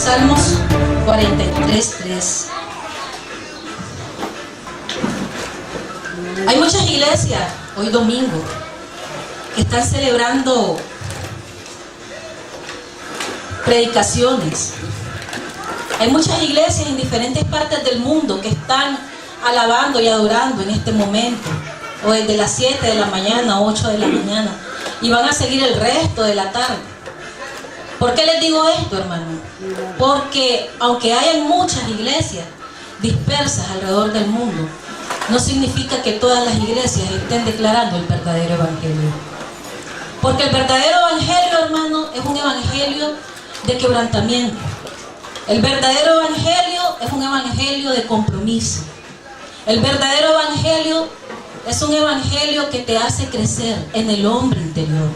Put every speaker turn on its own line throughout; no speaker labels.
Salmos 43:3. Hay muchas iglesias hoy domingo que están celebrando predicaciones. Hay muchas iglesias en diferentes partes del mundo que están alabando y adorando en este momento, o desde las 7 de la mañana, 8 de la mañana, y van a seguir el resto de la tarde. ¿Por qué les digo esto, hermano? Porque aunque hayan muchas iglesias dispersas alrededor del mundo, no significa que todas las iglesias estén declarando el verdadero evangelio. Porque el verdadero evangelio, hermano, es un evangelio de quebrantamiento. El verdadero evangelio es un evangelio de compromiso. El verdadero evangelio es un evangelio que te hace crecer en el hombre interior.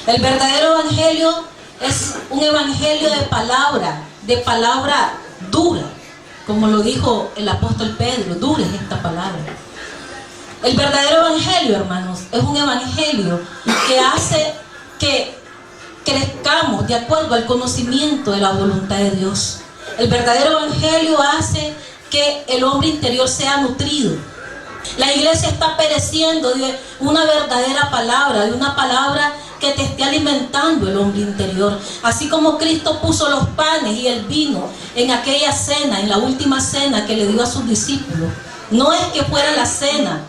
El verdadero evangelio es un evangelio de palabra dura, como lo dijo el apóstol Pedro, dura es esta palabra. El verdadero evangelio, hermanos, es un evangelio que hace que crezcamos de acuerdo al conocimiento de la voluntad de Dios. El verdadero evangelio hace que el hombre interior sea nutrido. La iglesia está pereciendo de una verdadera palabra, de una palabra que te esté alimentando el hombre interior. Así como Cristo puso los panes y el vino en aquella cena, en la última cena que le dio a sus discípulos. No es que fuera la cena,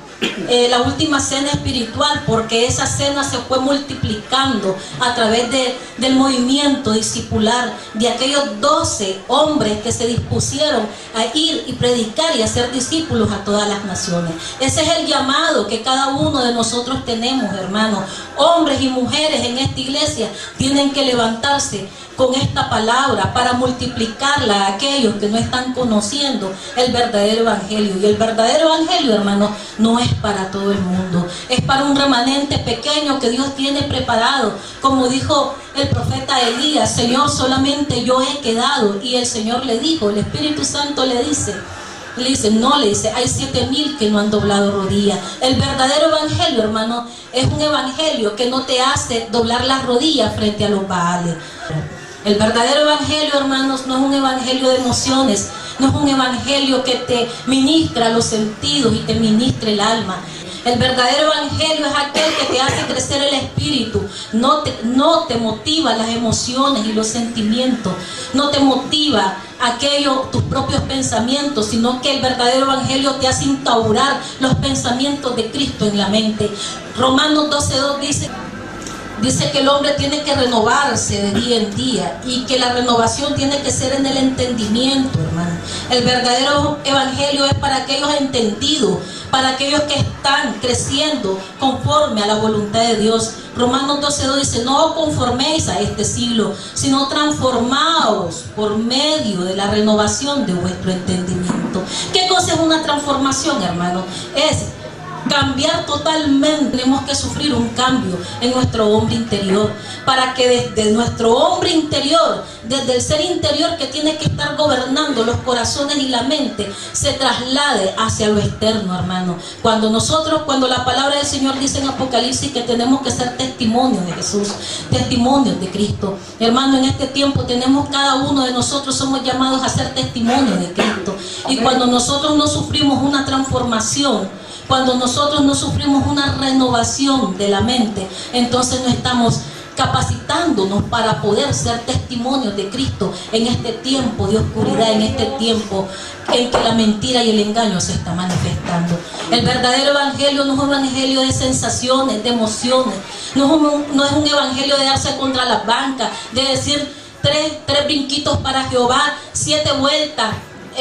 la última cena espiritual, porque esa cena se fue multiplicando a través del movimiento discipular de aquellos 12 hombres que se dispusieron a ir y predicar y hacer discípulos a todas las naciones. Ese es el llamado que cada uno de nosotros tenemos, hermanos. Hombres y mujeres en esta iglesia tienen que levantarse con esta palabra para multiplicarla a aquellos que no están conociendo el verdadero evangelio. Y el verdadero evangelio, hermano, no es para todo el mundo, es para un remanente pequeño que Dios tiene preparado. Como dijo el profeta Elías: Señor, solamente yo he quedado. Y el Señor le dijo, el Espíritu Santo le dice, hay 7,000 que no han doblado rodillas. El verdadero evangelio, hermano, es un evangelio que no te hace doblar las rodillas frente a los baales. El verdadero evangelio, hermanos, no es un evangelio de emociones, no es un evangelio que te ministra los sentidos y te ministra el alma. El verdadero evangelio es aquel que te hace crecer el espíritu, no te motiva las emociones y los sentimientos, no te motiva tus propios pensamientos, sino que el verdadero evangelio te hace instaurar los pensamientos de Cristo en la mente. Romanos 12:2 dice que el hombre tiene que renovarse de día en día y que la renovación tiene que ser en el entendimiento, hermano. El verdadero evangelio es para aquellos entendidos, para aquellos que están creciendo conforme a la voluntad de Dios. Romanos 12:2 dice: no os conforméis a este siglo, sino transformaos por medio de la renovación de vuestro entendimiento. ¿Qué cosa es una transformación, hermano? Es cambiar totalmente. Tenemos que sufrir un cambio en nuestro hombre interior, para que desde nuestro hombre interior, desde el ser interior que tiene que estar gobernando los corazones y la mente, se traslade hacia lo externo, hermano. Cuando la palabra del Señor dice en Apocalipsis que tenemos que ser testimonios de Jesús, testimonios de Cristo, hermano, en este tiempo cada uno de nosotros somos llamados a ser testimonios de Cristo. Y cuando nosotros no sufrimos una transformación, cuando nosotros no sufrimos una renovación de la mente, entonces no estamos capacitándonos para poder ser testimonios de Cristo en este tiempo de oscuridad, en este tiempo en que la mentira y el engaño se está manifestando. El verdadero evangelio no es un evangelio de sensaciones, de emociones, no es un evangelio de darse contra las bancas, de decir tres brinquitos para Jehová, 7 vueltas,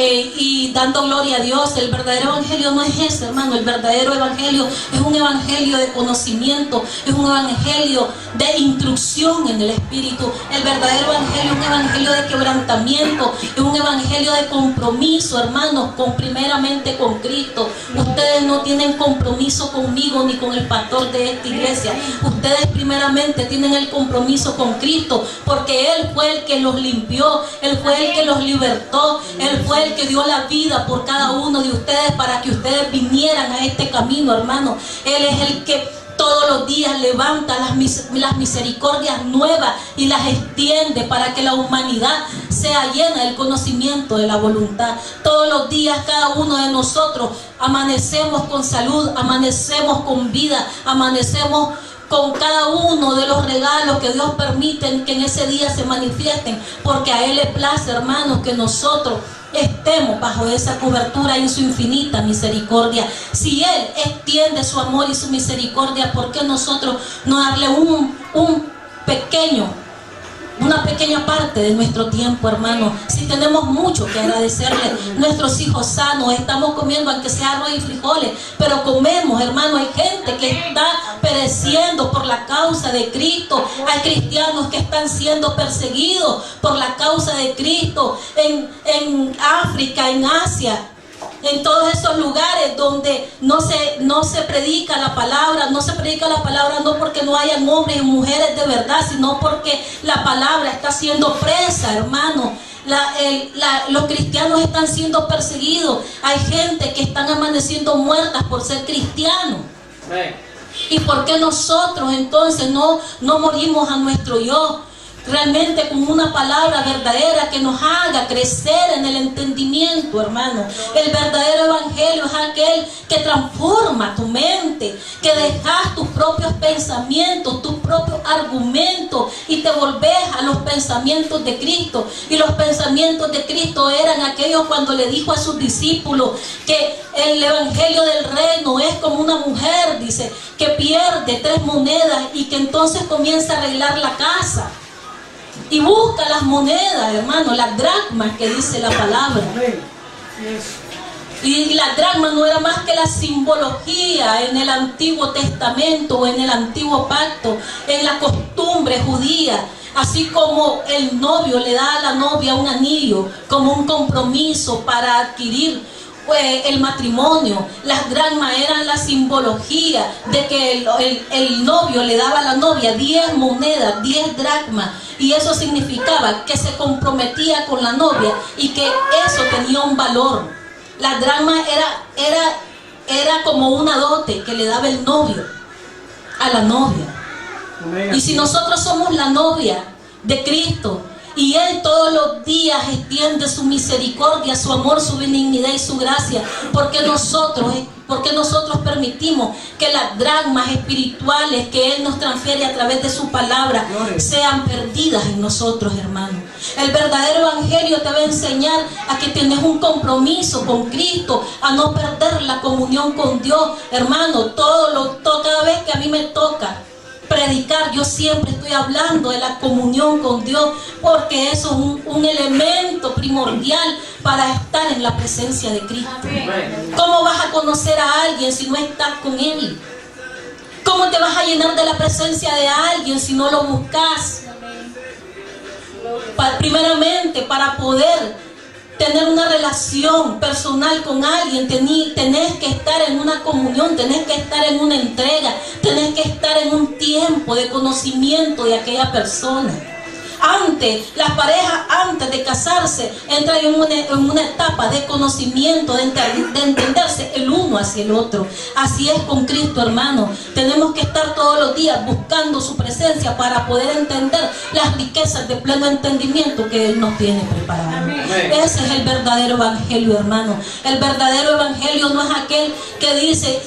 y dando gloria a Dios. El verdadero evangelio no es ese, hermano. El verdadero evangelio es un evangelio de conocimiento, es un evangelio de instrucción en el espíritu. El verdadero evangelio es un evangelio de quebrantamiento, es un evangelio de compromiso, hermanos, primeramente con Cristo. Ustedes no tienen compromiso conmigo ni con el pastor de esta iglesia. Ustedes primeramente tienen el compromiso con Cristo, porque Él fue el que los limpió, Él fue el que los libertó, Él fue el que dio la vida por cada uno de ustedes para que ustedes vinieran a este camino, hermano. Él es el que todos los días levanta las misericordias nuevas y las extiende para que la humanidad sea llena del conocimiento de la voluntad. Todos los días cada uno de nosotros amanecemos con salud, amanecemos con vida, amanecemos con cada uno de los regalos que Dios permite que en ese día se manifiesten, porque a Él le place, hermanos, que nosotros estemos bajo esa cobertura y en su infinita misericordia. Si Él extiende su amor y su misericordia, ¿por qué nosotros no darle una pequeña parte de nuestro tiempo, hermano? Si tenemos mucho que agradecerle, nuestros hijos sanos, estamos comiendo aunque sea arroz y frijoles, pero comemos, hermano. Hay gente que está pereciendo por la causa de Cristo, hay cristianos que están siendo perseguidos por la causa de Cristo en África, en Asia, en todos esos lugares donde no se predica la palabra. No se predica la palabra no porque no hayan hombres y mujeres de verdad, sino porque la palabra está siendo presa, hermano. Los cristianos están siendo perseguidos. Hay gente que están amaneciendo muertas por ser cristianos. ¿Y por qué nosotros entonces no morimos a nuestro yo? Realmente con una palabra verdadera que nos haga crecer en el entendimiento, hermano. El verdadero evangelio es aquel que transforma tu mente, que dejas tus propios pensamientos, tus propios argumentos y te volvés a los pensamientos de Cristo. Y los pensamientos de Cristo eran aquellos cuando le dijo a sus discípulos que el evangelio del reino es como una mujer, dice, que pierde 3 monedas y que entonces comienza a arreglar la casa. Y busca las monedas, hermano, las dracmas que dice la palabra. Y la dracma no era más que la simbología en el Antiguo Testamento o en el Antiguo Pacto, en la costumbre judía. Así como el novio le da a la novia un anillo como un compromiso para adquirir el matrimonio. Las dracmas eran la simbología de que el novio le daba a la novia 10 monedas, 10 dracmas, y eso significaba que se comprometía con la novia y que eso tenía un valor. La dracma era como una dote que le daba el novio a la novia. Y si nosotros somos la novia de Cristo, y Él todos los días extiende su misericordia, su amor, su benignidad y su gracia, porque nosotros permitimos que las dracmas espirituales que Él nos transfiere a través de su palabra sean perdidas en nosotros, hermano. El verdadero evangelio te va a enseñar a que tienes un compromiso con Cristo, a no perder la comunión con Dios, hermano. Cada vez que a mí me toca predicar, yo siempre estoy hablando de la comunión con Dios, porque eso es un elemento primordial para estar en la presencia de Cristo. ¿Cómo vas a conocer a alguien si no estás con Él? ¿Cómo te vas a llenar de la presencia de alguien si no lo buscas? Primeramente, para poder tener una relación personal con alguien, tenés que estar en una comunión, tenés que estar en una entrega, tenés que estar en un tiempo de conocimiento de aquella persona. Las parejas antes de casarse entran en una etapa de conocimiento, de entenderse el uno hacia el otro. Así es con Cristo, hermano. Tenemos que estar todos los días buscando su presencia para poder entender las riquezas de pleno entendimiento que Él nos tiene preparado. Ese es el verdadero evangelio, hermano. El verdadero evangelio no es aquel que dice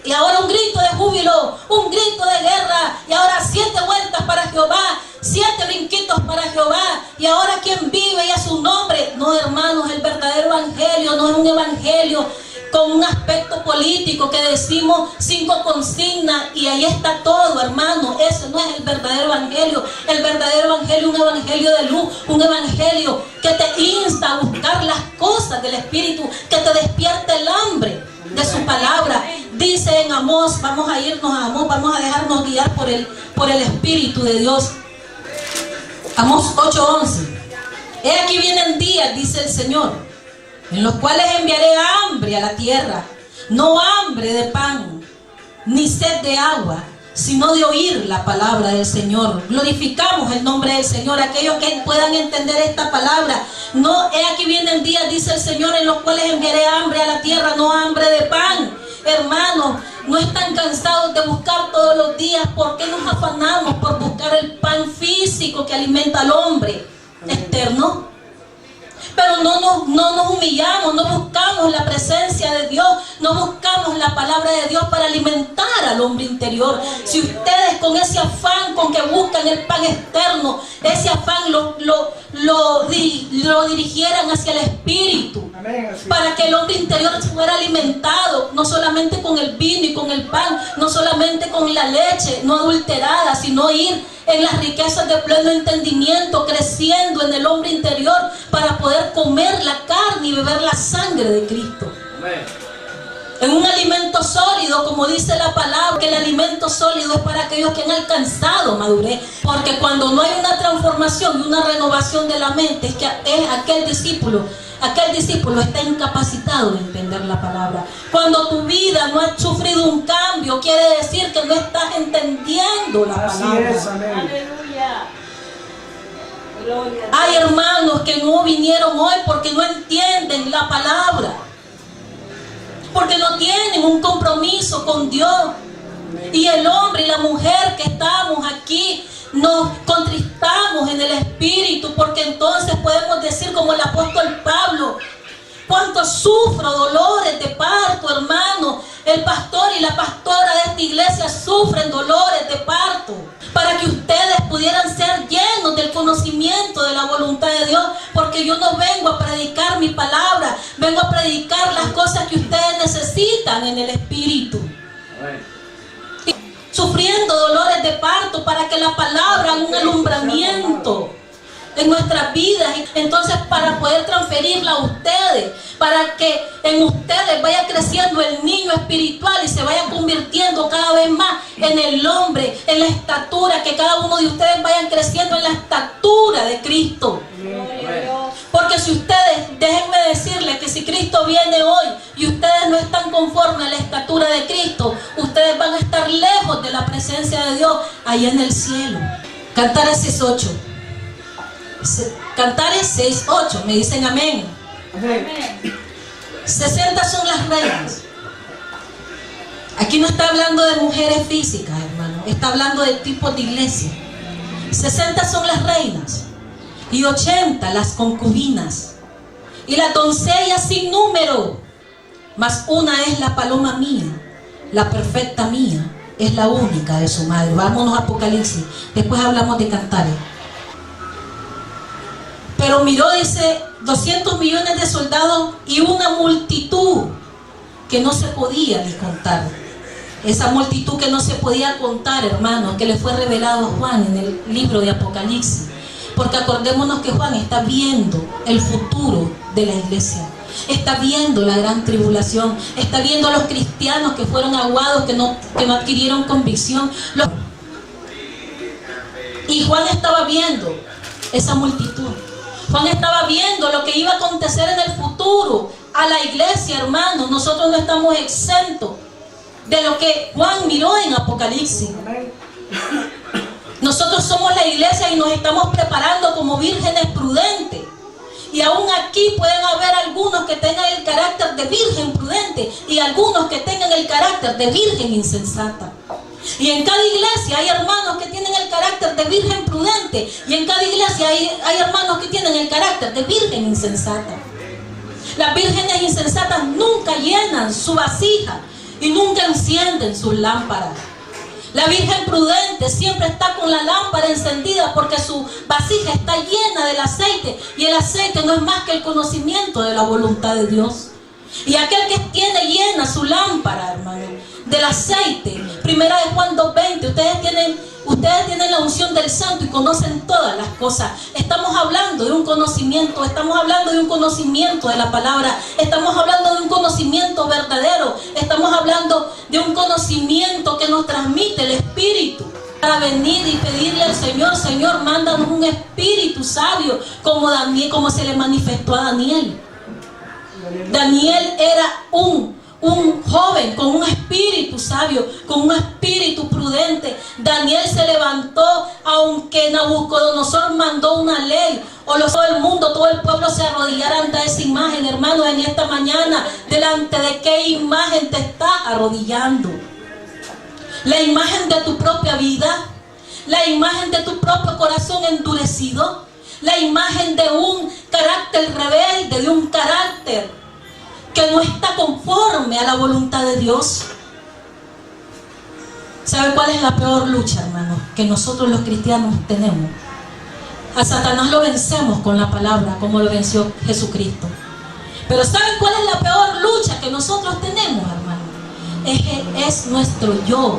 y ahora un grito de júbilo, un grito de guerra, y ahora 7 vueltas para Jehová, 7 brinquitos para Jehová, y ahora quien vive y a su nombre. No, hermanos, el verdadero evangelio no es un evangelio con un aspecto político que decimos 5 consignas y ahí está todo, hermano. Ese no es el verdadero evangelio. El verdadero evangelio es un evangelio de luz, un evangelio que te insta a buscar las cosas del Espíritu, que te despierta el hambre de su palabra. Dice en Amós, vamos a irnos a Amós, vamos a dejarnos guiar por el Espíritu de Dios. Amós 8:11. He aquí vienen días, dice el Señor, en los cuales enviaré hambre a la tierra, no hambre de pan, ni sed de agua, sino de oír la palabra del Señor. Glorificamos el nombre del Señor. Aquellos que puedan entender esta palabra. No, he aquí vienen días, dice el Señor, en los cuales enviaré hambre a la tierra, no hambre de pan. Hermanos, no están cansados de buscar todos los días. ¿Por qué nos afanamos por buscar el pan físico que alimenta al hombre externo. Pero no nos humillamos, no buscamos la presencia de Dios, no buscamos la palabra de Dios para alimentar al hombre interior. Si ustedes con ese afán con que buscan el pan externo, ese afán lo dirigieran hacia el espíritu, para que el hombre interior fuera alimentado, no solamente con el vino y con el pan, no solamente con la leche no adulterada, sino ir en las riquezas de pleno entendimiento, creciendo en el hombre interior para poder comer la carne y beber la sangre de Cristo. Amén. En un alimento sólido, como dice la palabra, que el alimento sólido es para aquellos que han alcanzado madurez. Porque cuando no hay una transformación y una renovación de la mente, es que aquel discípulo está incapacitado de entender la palabra. Cuando tu vida no ha sufrido un cambio, quiere decir que no estás entendiendo la palabra. Así es, amén. Aleluya. Hay hermanos que no vinieron hoy porque no entienden la palabra, porque no tienen un compromiso con Dios. Y el hombre y la mujer que estamos aquí nos contristamos en el espíritu, porque entonces podemos decir como el apóstol Pablo: cuánto sufro dolores de parto, hermano. El pastor y la pastora de esta iglesia sufren dolores de parto, para que ustedes pudieran ser llenos del conocimiento de la voluntad de Dios. Porque yo no vengo a predicar mi palabra, vengo a predicar las cosas que ustedes necesitan en el espíritu. Sufriendo dolores de parto para que la palabra haga un alumbramiento en nuestras vidas. Entonces, para poder transferirla a ustedes, para que en ustedes vaya creciendo el niño espiritual y se vaya convirtiendo cada vez más en el hombre, en la estatura, que cada uno de ustedes vayan creciendo en la estatura de Cristo. Porque si ustedes, déjenme decirles que si Cristo viene hoy y ustedes no están conformes a la estatura de Cristo, ustedes van a estar lejos de la presencia de Dios allá en el cielo. Cantares 6:8. Cantares 6:8. Me dicen amén. Amén. 60 son las reinas. Aquí no está hablando de mujeres físicas, hermano. Está hablando de tipos de iglesia. 60 son las reinas y 80 las concubinas, y las doncellas sin número. Mas una es la paloma mía, la perfecta mía, es la única de su madre. Vámonos a Apocalipsis, después hablamos de Cantares. Pero miró, dice, 200 millones de soldados y una multitud que no se podía ni contar. Esa multitud que no se podía contar, hermanos, que le fue revelado a Juan en el libro de Apocalipsis. Porque acordémonos que Juan está viendo el futuro de la iglesia. Está viendo la gran tribulación. Está viendo a los cristianos que fueron aguados, que no adquirieron convicción. Y Juan estaba viendo esa multitud. Juan estaba viendo lo que iba a acontecer en el futuro a la iglesia, hermanos. Nosotros no estamos exentos de lo que Juan miró en Apocalipsis. Nosotros somos la iglesia y nos estamos preparando como vírgenes prudentes. Y aún aquí pueden haber algunos que tengan el carácter de virgen prudente y algunos que tengan el carácter de virgen insensata. Y en cada iglesia hay hermanos que tienen el carácter de virgen prudente, y en cada iglesia hay hermanos que tienen el carácter de virgen insensata. Las vírgenes insensatas nunca llenan su vasija y nunca encienden sus lámparas. La virgen prudente siempre está con la lámpara encendida porque su vasija está llena del aceite, y el aceite no es más que el conocimiento de la voluntad de Dios. Y aquel que tiene llena su lámpara, hermano, del aceite, primera de Juan 2:20, ustedes tienen la unción del santo y conocen todas las cosas. Estamos hablando de un conocimiento de la palabra, estamos hablando de un conocimiento verdadero, estamos hablando de un conocimiento que nos transmite el Espíritu. Para venir y pedirle al Señor: Señor, mándanos un espíritu sabio, como se le manifestó a Daniel. Daniel era un joven con un espíritu sabio, con un espíritu prudente. Daniel se levantó, aunque Nabucodonosor mandó una ley, todo el pueblo se arrodillara ante esa imagen. Hermano, en esta mañana, ¿delante de qué imagen te estás arrodillando? ¿La imagen de tu propia vida? la imagen de tu propio corazón endurecido, la imagen de un carácter rebelde, de un carácter que no está conforme a la voluntad de Dios. ¿Sabe cuál es la peor lucha, hermano, que nosotros los cristianos tenemos? A Satanás lo vencemos con la palabra, como lo venció Jesucristo. Pero ¿saben cuál es la peor lucha que nosotros tenemos, hermano? Es nuestro yo,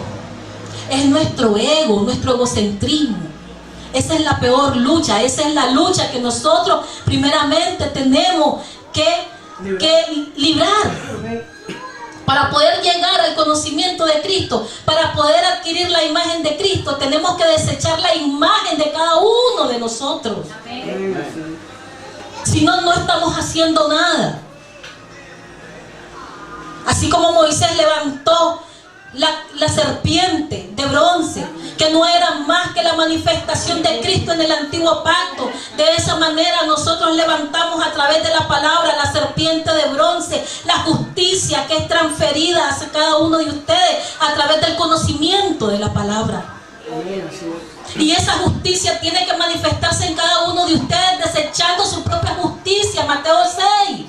es nuestro ego, nuestro egocentrismo. Esa es la peor lucha, esa es la lucha que nosotros primeramente tenemos que librar. Para poder llegar al conocimiento de Cristo, para poder adquirir la imagen de Cristo, tenemos que desechar la imagen de cada uno de nosotros. Si no, no estamos haciendo nada. Así como Moisés levantó la serpiente de bronce, que no era más que la manifestación de Cristo en el antiguo pacto. De esa manera nosotros levantamos a través de la palabra la serpiente de bronce, la justicia que es transferida hacia cada uno de ustedes a través del conocimiento de la palabra. Y esa justicia tiene que manifestarse en cada uno de ustedes desechando su propia justicia. Mateo 6.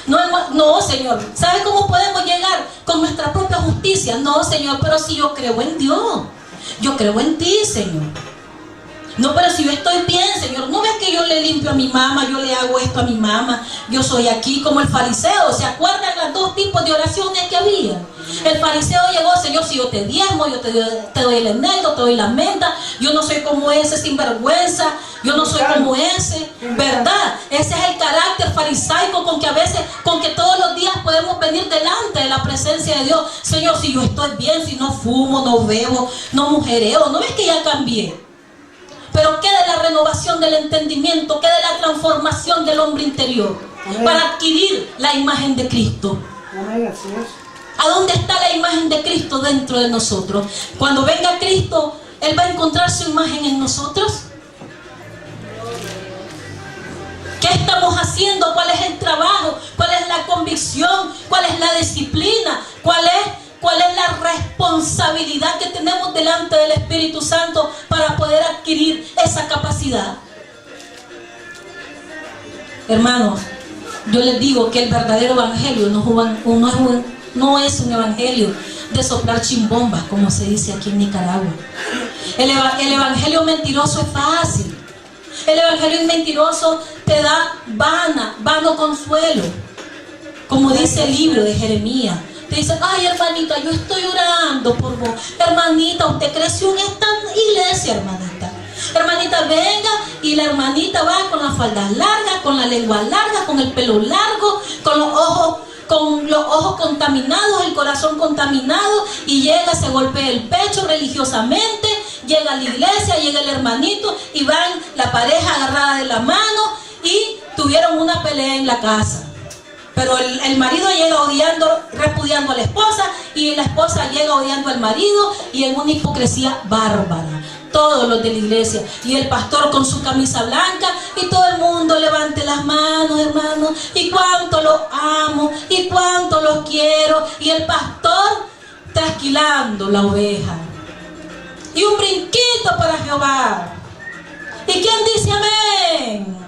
No, Señor, ¿sabe cómo podemos llegar con nuestra propia justicia? No, Señor, pero si yo creo en Dios, yo creo en ti, Señor. No, pero si yo estoy bien, Señor, ¿no ves que yo le limpio a mi mamá, yo le hago esto a mi mamá? Yo soy aquí como el fariseo. ¿Se acuerdan los dos tipos de oraciones que había? El fariseo llegó: Señor, si yo te diezmo, yo te doy el eneldo, te doy la menta, yo no soy como ese sinvergüenza, yo no soy como ese, ¿verdad? Ese es el carácter farisaico con que todos los días podemos venir delante de la presencia de Dios. Señor, si yo estoy bien, si no fumo, no bebo, no mujereo, ¿no ves que ya cambié? Pero ¿qué de la renovación del entendimiento? ¿Qué de la transformación del hombre interior? Amén. Para adquirir la imagen de Cristo. Amén, así es. ¿A dónde está la imagen de Cristo dentro de nosotros? Cuando venga Cristo, Él va a encontrar su imagen en nosotros. ¿Qué estamos haciendo? ¿Cuál es el trabajo? ¿Cuál es la convicción? ¿Cuál es la disciplina? ¿Cuál es la responsabilidad que tenemos delante del Espíritu Santo para poder adquirir esa capacidad? Hermanos, yo les digo que el verdadero evangelio no es un evangelio de soplar chimbombas, como se dice aquí en Nicaragua. El evangelio mentiroso es fácil. El evangelio mentiroso te da vano consuelo. Como dice el libro de Jeremías. Te dicen: ay, hermanita, yo estoy orando por vos. Hermanita, usted creció en esta iglesia, hermanita. Hermanita, venga. Y la hermanita va con las faldas largas, con la lengua larga, con el pelo largo, con los ojos contaminados, el corazón contaminado, y llega, se golpea el pecho religiosamente, llega a la iglesia, llega el hermanito, y van la pareja agarrada de la mano, y tuvieron una pelea en la casa. Pero el marido llega repudiando a la esposa, y la esposa llega odiando al marido, y en una hipocresía bárbara. Todos los de la iglesia, y el pastor con su camisa blanca, y todo el mundo levante las manos, hermanos, y cuánto los amo, y cuánto los quiero, y el pastor trasquilando la oveja, y un brinquito para Jehová. ¿Y quién dice amén?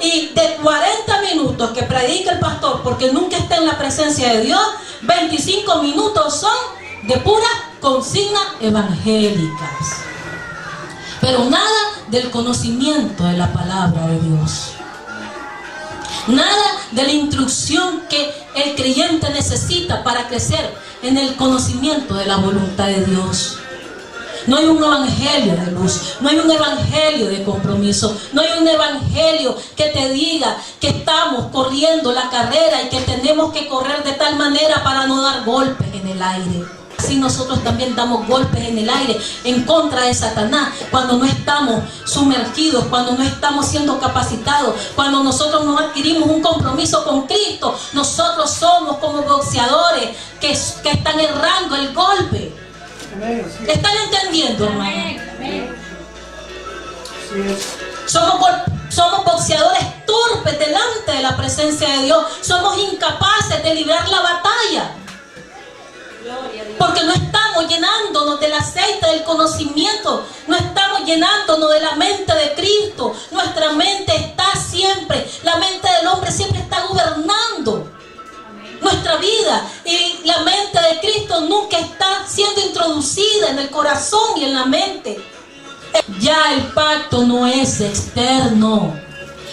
Y de 40 minutos que predica el pastor, porque nunca está en la presencia de Dios, 25 minutos son de puras consignas evangélicas. Pero nada del conocimiento de la palabra de Dios. Nada de la instrucción que el creyente necesita para crecer en el conocimiento de la voluntad de Dios. No hay un evangelio de luz, no hay un evangelio de compromiso, no hay un evangelio que te diga que estamos corriendo la carrera y que tenemos que correr de tal manera para no dar golpes en el aire. Así nosotros también damos golpes en el aire en contra de Satanás cuando no estamos sumergidos, cuando no estamos siendo capacitados, cuando nosotros no adquirimos un compromiso con Cristo. Nosotros somos como boxeadores que están errando el golpe. ¿Están entendiendo, hermano? Somos boxeadores torpes delante de la presencia de Dios. Somos incapaces de librar la batalla. Gloria a Dios. Porque no estamos llenándonos del aceite del conocimiento, no estamos llenándonos de la mente de Cristo. Nuestra mente está siempre, la mente del hombre siempre está gobernando nuestra vida, y la mente de Cristo nunca está siendo introducida en el corazón y en la mente. Ya el pacto no es externo.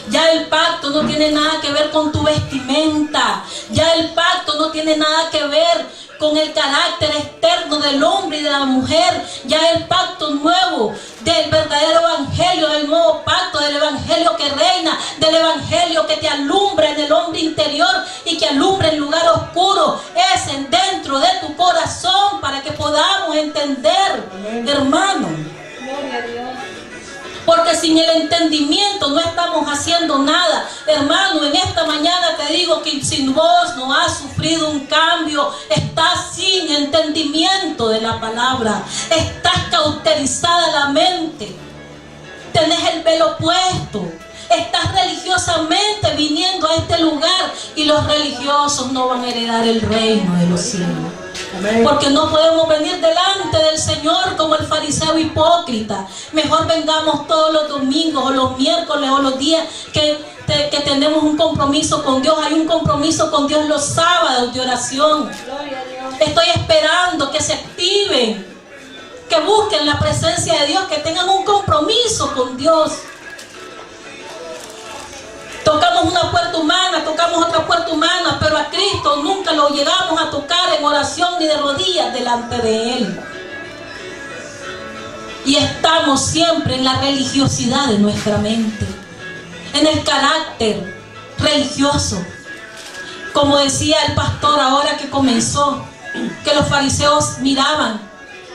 Ya el pacto no tiene nada que ver con tu vestimenta. Ya el pacto no tiene nada que ver con el carácter externo del hombre y de la mujer. Ya el pacto nuevo del verdadero evangelio, del nuevo pacto, del evangelio que reina, del evangelio que te alumbra en el hombre interior y que alumbra el lugar oscuro, es dentro de tu corazón, para que podamos entender. Amén. Hermano, gloria a Dios. Porque sin el entendimiento no estamos haciendo nada. Hermano, en esta mañana te digo que si vos no has sufrido un cambio, estás sin entendimiento de la palabra. Estás cauterizada la mente. Tenés el velo puesto. Estás religiosamente viniendo a este lugar, y los religiosos no van a heredar el reino de los cielos. Porque no podemos venir delante del Señor como el fariseo hipócrita. Mejor vengamos todos los domingos o los miércoles o los días que tenemos un compromiso con Dios. Hay un compromiso con Dios los sábados de oración. Estoy esperando que se activen, que busquen la presencia de Dios, que tengan un compromiso con Dios. Tocamos una puerta humana, tocamos otra puerta humana, pero a Cristo nunca lo llegamos a tocar en oración ni de rodillas delante de Él. Y estamos siempre en la religiosidad de nuestra mente, en el carácter religioso. Como decía el pastor ahora que comenzó, que los fariseos miraban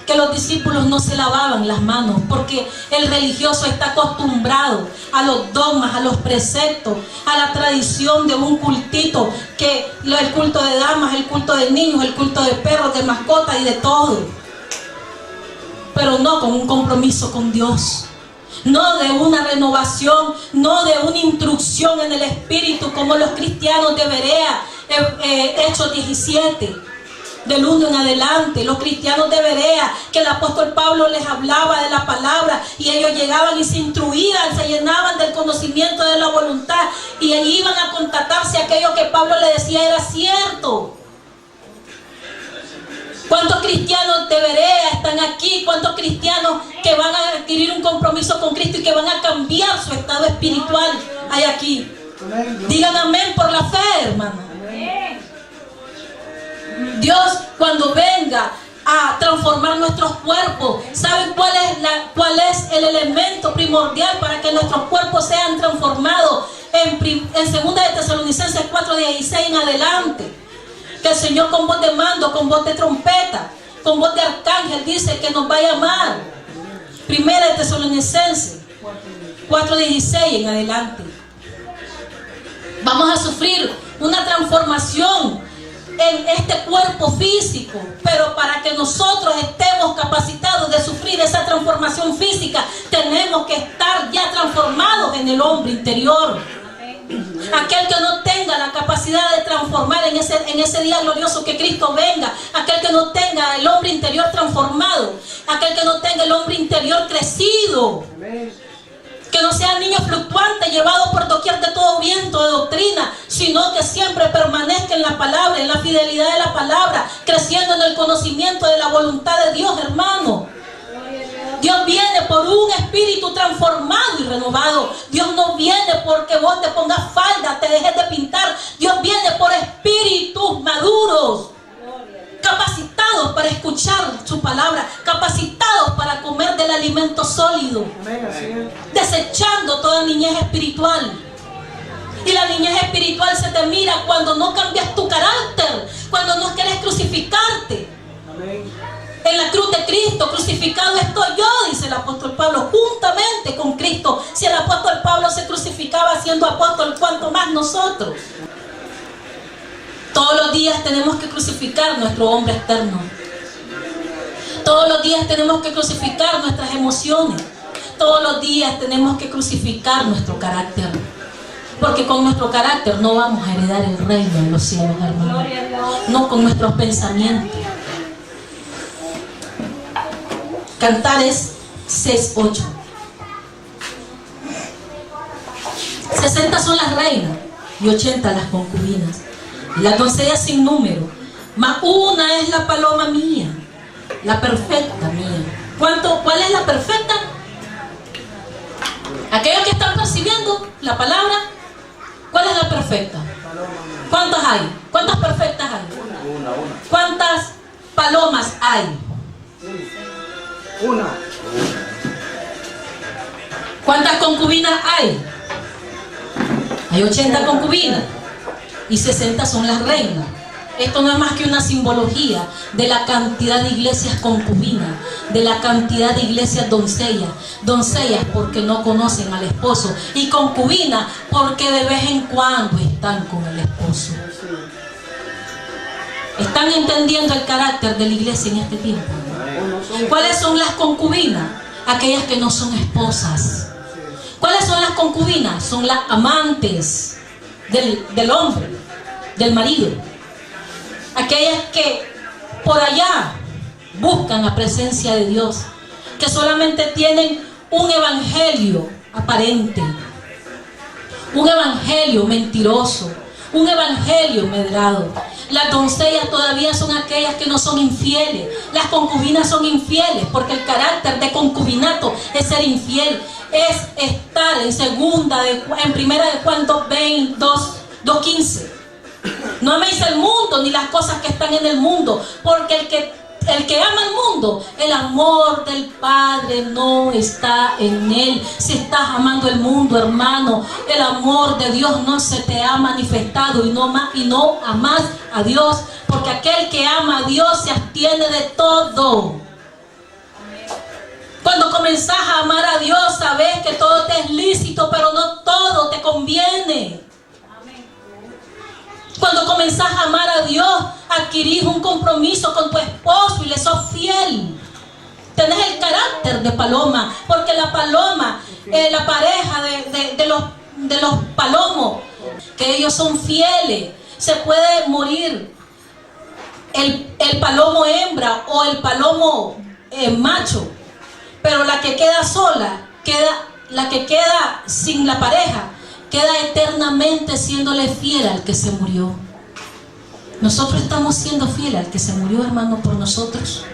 que los discípulos no se lavaban las manos, porque el religioso está acostumbrado a los dogmas, a los preceptos, a la tradición de un cultito, que el culto de damas, el culto de niños, el culto de perros, de mascotas y de todo, pero no con un compromiso con Dios, no de una renovación, no de una instrucción en el Espíritu, como los cristianos de Berea, Hechos 17. Del 1 en adelante, los cristianos de Berea, que el apóstol Pablo les hablaba de la palabra, y ellos llegaban y se instruían, se llenaban del conocimiento de la voluntad, y ahí iban a constatarse aquello que Pablo le decía era cierto. ¿Cuántos cristianos de Berea están aquí? ¿Cuántos cristianos que van a adquirir un compromiso con Cristo y que van a cambiar su estado espiritual hay aquí? Digan amén por la fe, hermano. Dios, cuando venga a transformar nuestros cuerpos, ¿saben cuál es el elemento primordial para que nuestros cuerpos sean transformados? En 2 de Tesalonicenses 4:16 en adelante, que el Señor con voz de mando, con voz de trompeta, con voz de arcángel dice que nos va a llamar. 1 de Tesalonicenses 4:16 en adelante. Vamos a sufrir una transformación en este cuerpo físico, pero para que nosotros estemos capacitados de sufrir esa transformación física, tenemos que estar ya transformados en el hombre interior. Aquel que no tenga la capacidad de transformar en ese día glorioso que Cristo venga, aquel que no tenga el hombre interior transformado, aquel que no tenga el hombre interior crecido, que no sean niños fluctuantes llevados por doquier de todo viento de doctrina, sino que siempre permanezca en la palabra, en la fidelidad de la palabra, creciendo en el conocimiento de la voluntad de Dios, hermano. Dios viene por un espíritu transformado y renovado. Dios no viene porque vos te pongas falda, te dejes de pintar. Dios viene por espíritus maduros, capacitados para escuchar su palabra, capacitados para comer del alimento sólido, desechando toda niñez espiritual. Y la niñez espiritual se te mira cuando no cambias tu carácter, cuando no quieres crucificarte. En la cruz de Cristo crucificado estoy yo, dice el apóstol Pablo, juntamente con Cristo. Si el apóstol Pablo se crucificaba siendo apóstol, ¿cuánto más nosotros? Todos los días tenemos que crucificar nuestro hombre externo. Todos los días tenemos que crucificar nuestras emociones. Todos los días tenemos que crucificar nuestro carácter. Porque con nuestro carácter no vamos a heredar el reino de los cielos, hermano. No con nuestros pensamientos. Cantares 6:8. 60 son las reinas y 80 las concubinas, y las doncellas sin número, mas una es la paloma mía, la perfecta mía. ¿Cuál es la perfecta? Aquellos que están percibiendo la palabra, ¿cuál es la perfecta? ¿Cuántas hay? ¿Cuántas perfectas hay?
Una.
¿Cuántas palomas hay?
Una.
¿Cuántas concubinas hay? Hay 80 concubinas y 60 son las reinas. Esto no es más que una simbología de la cantidad de iglesias concubinas, de la cantidad de iglesias doncellas. Doncellas porque no conocen al esposo, y concubinas porque de vez en cuando están con el esposo. ¿Están entendiendo el carácter de la iglesia en este tiempo? ¿Cuáles son las concubinas? Aquellas que no son esposas. ¿Cuáles son las concubinas? Son las amantes del hombre, del marido. Aquellas que por allá buscan la presencia de Dios, que solamente tienen un evangelio aparente, un evangelio mentiroso, un evangelio medrado. Las doncellas todavía son aquellas que no son infieles. Las concubinas son infieles, porque el carácter de concubinato es ser infiel, es estar en primera de Juan 2:15. No améis el mundo ni las cosas que están en el mundo, porque el que ama el mundo, el amor del Padre no está en él. Si estás amando el mundo, hermano, el amor de Dios no se te ha manifestado, y no amas a Dios, porque aquel que ama a Dios se abstiene de todo. Cuando comenzás a amar a Dios, sabes que todo te es lícito, pero no todo te conviene. Cuando comenzás a amar a Dios, adquirís un compromiso con tu esposo y le sos fiel. Tenés el carácter de paloma, porque la paloma, la pareja de los palomos, que ellos son fieles. Se puede morir el palomo hembra o el palomo macho, pero la que queda sola, la que queda sin la pareja, queda eternamente siéndole fiel al que se murió. Nosotros estamos siendo fieles al que se murió, hermano, por nosotros.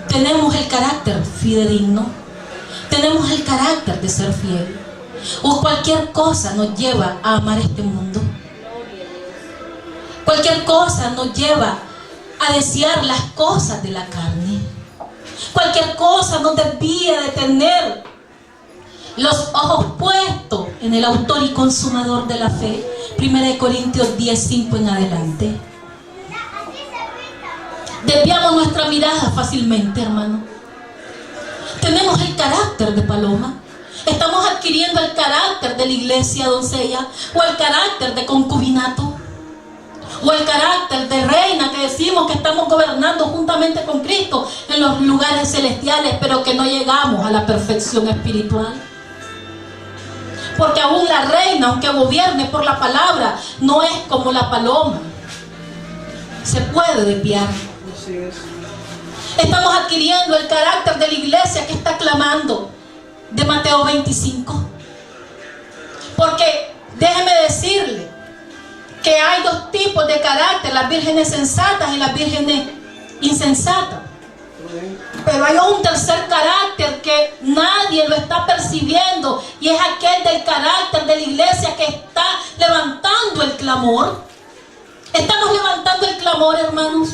Tenemos el carácter fidedigno. Tenemos el carácter de ser fiel. O cualquier cosa nos lleva a amar este mundo. Cualquier cosa nos lleva a desear las cosas de la carne. Cualquier cosa nos desvía de tener los ojos puestos en el autor y consumador de la fe. 1 Corintios 10:5 en adelante. Desviamos nuestra mirada fácilmente, hermano. Tenemos el carácter de paloma. Estamos adquiriendo el carácter de la iglesia doncella, o el carácter de concubinato, o el carácter de reina, que decimos que estamos gobernando juntamente con Cristo en los lugares celestiales, pero que no llegamos a la perfección espiritual. Porque aún la reina, aunque gobierne por la palabra, no es como la paloma. Se puede desviar. Estamos adquiriendo el carácter de la iglesia que está clamando de Mateo 25. Porque déjeme decirle que hay dos tipos de carácter: las vírgenes sensatas y las vírgenes insensatas. Pero hay un tercer carácter que nadie lo está percibiendo, y es aquel del carácter de la iglesia que está levantando el clamor. Estamos levantando el clamor, hermanos.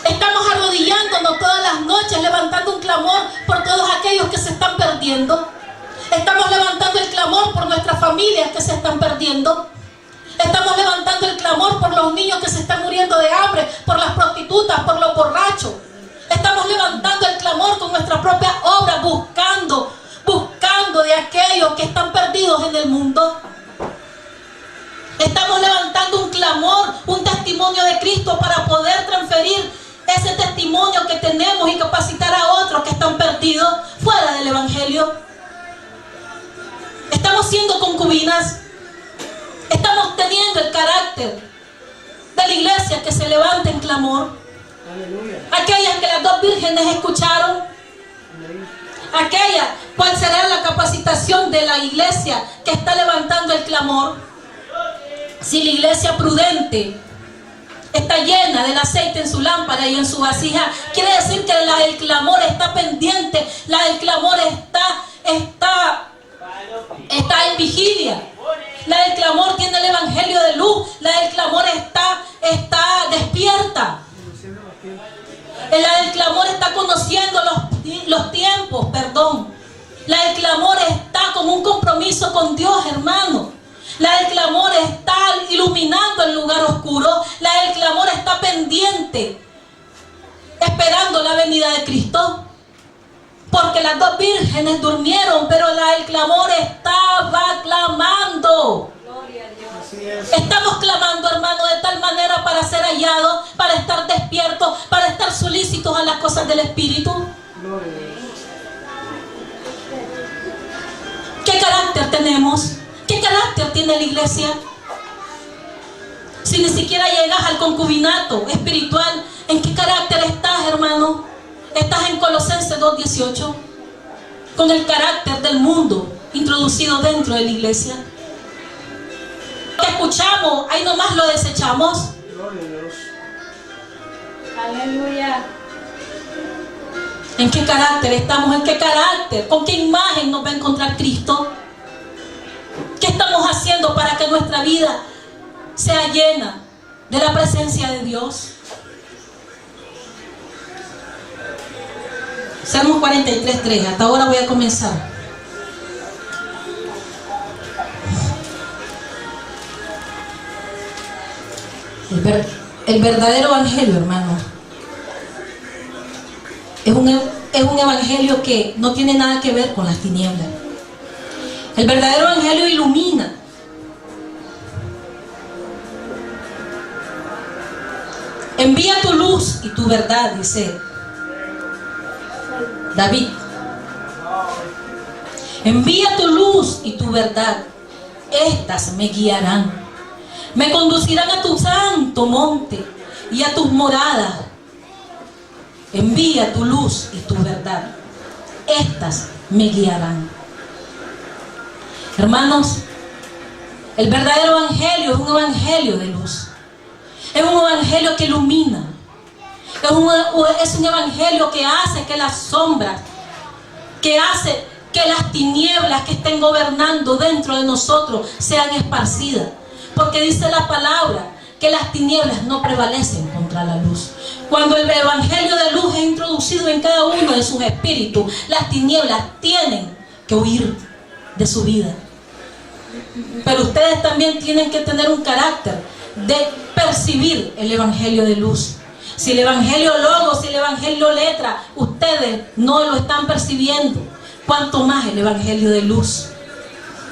Estamos arrodillándonos todas las noches, levantando un clamor por todos aquellos que se están perdiendo. Estamos levantando el clamor por nuestras familias que se están perdiendo. Estamos levantando el clamor por los niños que se están muriendo de hambre, por las prostitutas, por los borrachos. Estamos levantando el clamor con nuestra propia obra, buscando de aquellos que están perdidos en el mundo. Estamos levantando un clamor, un testimonio de Cristo, para poder transferir ese testimonio que tenemos y capacitar a otros que están perdidos fuera del evangelio. Estamos siendo concubinas. Estamos teniendo el carácter de la iglesia que se levanta en clamor.
Aleluya.
Aquellas que las dos vírgenes escucharon.
Amén.
Aquella, ¿cuál será la capacitación de la iglesia que está levantando el clamor? Si la iglesia prudente está llena del aceite en su lámpara y en su vasija, quiere decir que la del clamor está pendiente, la del clamor está en vigilia. La del clamor tiene el evangelio de luz, la del clamor está despierta. La del clamor está conociendo los tiempos, La del clamor está con un compromiso con Dios, hermano. La del clamor está iluminando el lugar oscuro. La del clamor está pendiente, esperando la venida de Cristo. Porque las dos vírgenes durmieron, pero la del clamor estaba clamando.
Gloria a Dios.
Estamos clamando, hermano, de tal manera para ser hallados, para estar despiertos, para estar solícitos a las cosas del Espíritu.
Gloria a Dios.
¿Qué carácter tenemos? ¿Qué carácter tiene la iglesia? Si ni siquiera llegas al concubinato espiritual, ¿en qué carácter estás, hermano? Estás en Colosenses 2:18, con el carácter del mundo introducido dentro de la iglesia. Lo que escuchamos, ahí nomás lo desechamos.
Gloria a Dios.
Aleluya.
¿En qué carácter estamos? ¿En qué carácter? ¿Con qué imagen nos va a encontrar Cristo? ¿Qué estamos haciendo para que nuestra vida sea llena de la presencia de Dios? Salmos 43:3. Hasta ahora voy a comenzar. El verdadero evangelio, hermano, es un evangelio que no tiene nada que ver con las tinieblas. El verdadero evangelio ilumina. Envía tu luz y tu verdad, dice David. Envía tu luz y tu verdad. Estas me guiarán. Me conducirán a tu santo monte y a tus moradas. Envía tu luz y tu verdad. Estas me guiarán. Hermanos, el verdadero evangelio es un evangelio de luz. Es un evangelio que ilumina. Es un evangelio que hace que las sombras, que hace que las tinieblas que estén gobernando dentro de nosotros sean esparcidas. Porque dice la palabra que las tinieblas no prevalecen contra la luz. Cuando el evangelio de luz es introducido en cada uno de sus espíritus, las tinieblas tienen que huir de su vida. Pero ustedes también tienen que tener un carácter de percibir el evangelio de luz. Si el evangelio logo, si el evangelio letra, ustedes no lo están percibiendo, cuanto más el evangelio de luz.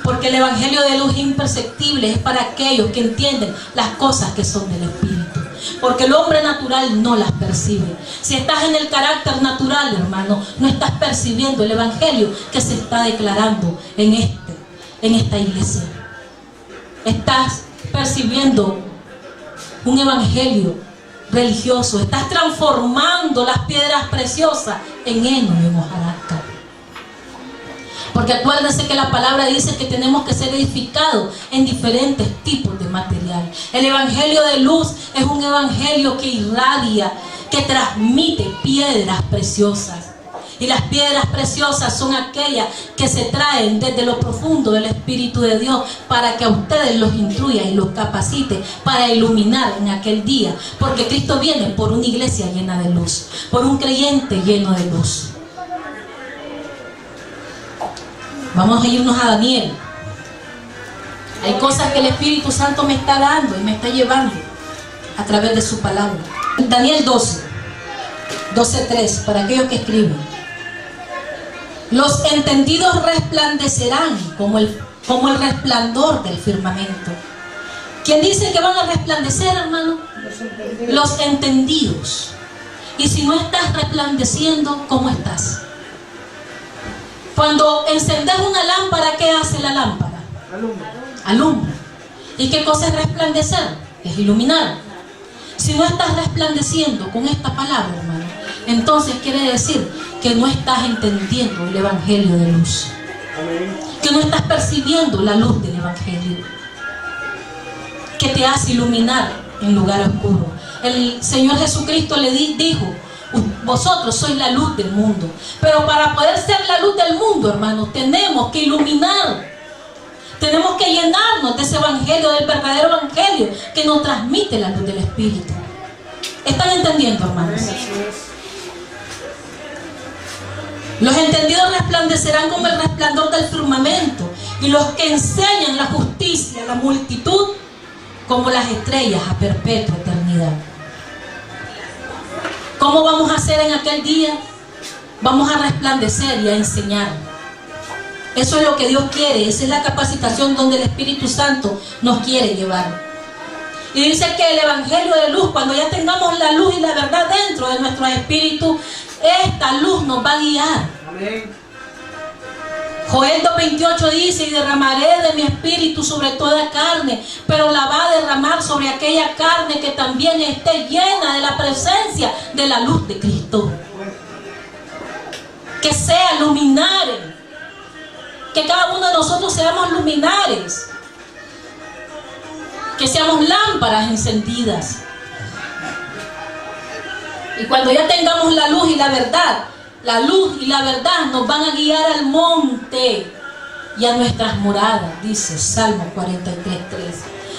Porque el evangelio de luz imperceptible es para aquellos que entienden las cosas que son del Espíritu. Porque el hombre natural no las percibe. Si estás en el carácter natural, hermano, no estás percibiendo el evangelio que se está declarando en esta iglesia. Estás percibiendo un evangelio religioso. Estás transformando las piedras preciosas en heno y en hojarasca. Porque acuérdense que la palabra dice que tenemos que ser edificados en diferentes tipos de material. El evangelio de luz es un evangelio que irradia, que transmite piedras preciosas. Y las piedras preciosas son aquellas que se traen desde lo profundo del Espíritu de Dios para que a ustedes los instruya y los capacite para iluminar en aquel día. Porque Cristo viene por una iglesia llena de luz, por un creyente lleno de luz. Vamos a irnos a Daniel. Hay cosas que el Espíritu Santo me está dando y me está llevando a través de su palabra. Daniel 12:3, para aquellos que escriben. Los entendidos resplandecerán como el resplandor del firmamento. ¿Quién dice que van a resplandecer, hermano? Los entendidos. Y si no estás resplandeciendo, ¿cómo estás? Cuando encendes una lámpara, ¿qué hace la lámpara?
Alumbra.
Alumbra. ¿Y qué cosa es resplandecer? Es iluminar. Si no estás resplandeciendo con esta palabra, hermano, entonces quiere decir que no estás entendiendo el evangelio de luz.
Amén.
Que no estás percibiendo la luz del evangelio, que te hace iluminar en lugar oscuro. El Señor Jesucristo le dijo: vosotros sois la luz del mundo. Pero para poder ser la luz del mundo, hermanos, tenemos que iluminar. Tenemos que llenarnos de ese evangelio, del verdadero evangelio que nos transmite la luz del Espíritu. ¿Están entendiendo, hermanos?
Así es.
Los entendidos resplandecerán como el resplandor del firmamento, y los que enseñan la justicia a la multitud como las estrellas a perpetua eternidad. ¿Cómo vamos a hacer en aquel día? Vamos a resplandecer y a enseñar. Eso es lo que Dios quiere. Esa es la capacitación donde el Espíritu Santo nos quiere llevar. Y dice que el evangelio de luz, cuando ya tengamos la luz y la verdad dentro de nuestro espíritu, esta luz nos va a guiar.
Amén.
Joel 2:28 dice: y derramaré de mi espíritu sobre toda carne, pero la va a derramar sobre aquella carne que también esté llena de la presencia de la luz de Cristo. Que sea luminares. Que cada uno de nosotros seamos luminares. Que seamos lámparas encendidas. Y cuando ya tengamos la luz y la verdad, la luz y la verdad nos van a guiar al monte y a nuestras moradas, dice Salmo 43:3.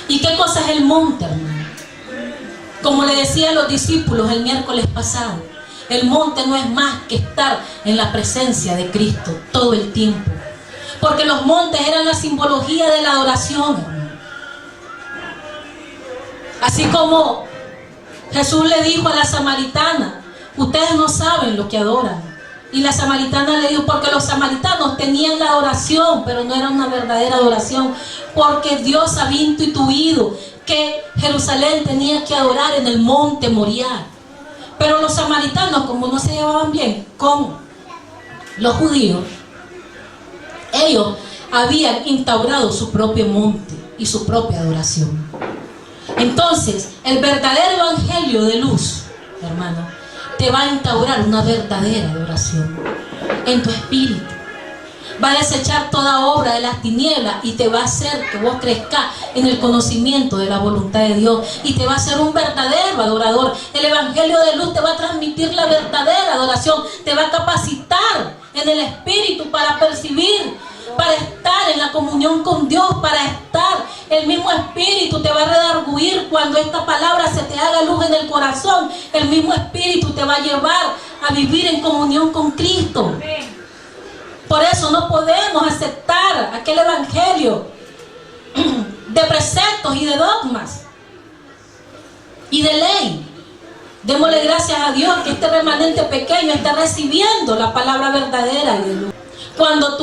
¿Y qué cosa es el monte, hermano? Como le decía a los discípulos el miércoles pasado, el monte no es más que estar en la presencia de Cristo todo el tiempo. Porque los montes eran la simbología de la adoración, hermano. Así como Jesús le dijo a la samaritana: ustedes no saben lo que adoran. Y la samaritana le dijo, porque los samaritanos tenían la adoración, pero no era una verdadera adoración, porque Dios había instituido que Jerusalén tenía que adorar en el monte Moriah. Pero los samaritanos, como no se llevaban bien con los judíos, ellos habían instaurado su propio monte y su propia adoración. Entonces, el verdadero evangelio de luz, hermano, te va a instaurar una verdadera adoración en tu espíritu. Va a desechar toda obra de las tinieblas y te va a hacer que vos crezcas en el conocimiento de la voluntad de Dios, y te va a hacer un verdadero adorador. El evangelio de luz te va a transmitir la verdadera adoración, te va a capacitar en el espíritu para percibir, para estar en la comunión con Dios, para estar. El mismo espíritu te va a redarguir cuando esta palabra se te haga luz en el corazón. El mismo espíritu te va a llevar a vivir en comunión con Cristo. Por eso no podemos aceptar aquel evangelio de preceptos y de dogmas y de ley. Démosle gracias a Dios que este remanente pequeño está recibiendo la palabra verdadera y de luz. Cuando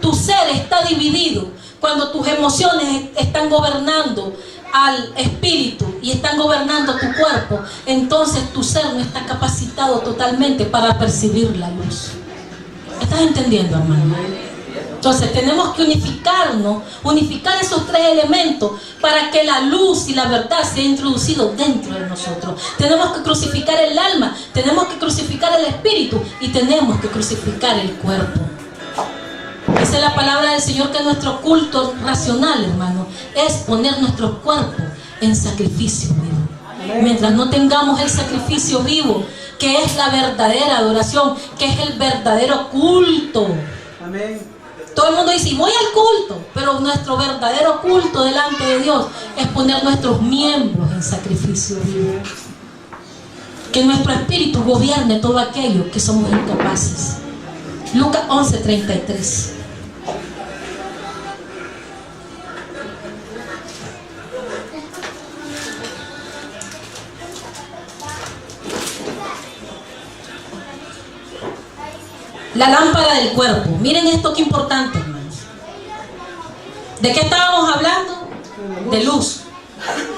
tu ser está dividido, cuando tus emociones están gobernando al espíritu y están gobernando tu cuerpo, entonces tu ser no está capacitado totalmente para percibir la luz. ¿Estás entendiendo, hermano? Entonces tenemos que unificar esos tres elementos para que la luz y la verdad sea introducido dentro de nosotros. Tenemos que crucificar el alma, tenemos que crucificar el espíritu y tenemos que crucificar el cuerpo. Esa es la palabra del Señor, que nuestro culto racional, hermano, es poner nuestro cuerpo en sacrificio vivo. Mientras no tengamos el sacrificio vivo, que es la verdadera adoración, que es el verdadero culto.
Amén.
Todo el mundo dice, voy al culto, pero nuestro verdadero culto delante de Dios es poner nuestros miembros en sacrificio vivo. Que nuestro espíritu gobierne todo aquello que somos incapaces. Lucas 11:33. La lámpara del cuerpo. Miren esto que importante, hermanos. ¿De qué estábamos hablando? De luz.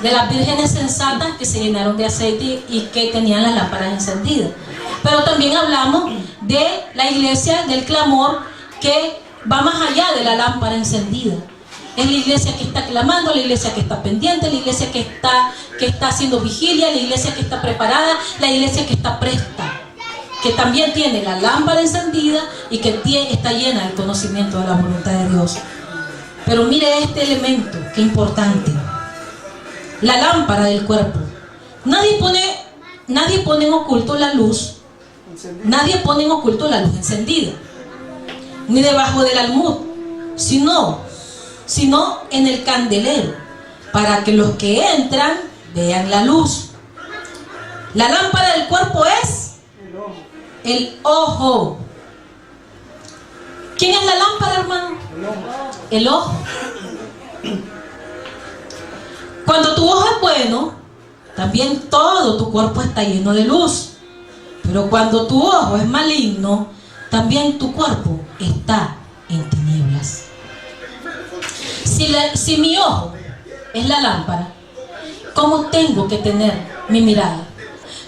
De las vírgenes sensatas que se llenaron de aceite y que tenían las lámparas encendidas. Pero también hablamos de la iglesia del clamor, que va más allá de la lámpara encendida. Es la iglesia que está clamando, la iglesia que está pendiente, la iglesia que está haciendo vigilia, la iglesia que está preparada, la iglesia que está presta, que también tiene la lámpara encendida y que está llena del conocimiento de la voluntad de Dios. Pero mire este elemento, que importante. La lámpara del cuerpo. Nadie pone en oculto la luz. Nadie pone en oculto la luz encendida, ni debajo del almud, sino en el candelero, para que los que entran vean la luz. La lámpara del cuerpo es el ojo. ¿Quién es la lámpara, hermano? El ojo. Cuando tu ojo es bueno, también todo tu cuerpo está lleno de luz. Pero cuando tu ojo es maligno, también tu cuerpo está en tinieblas. Si mi ojo es la lámpara, ¿cómo tengo que tener mi mirada?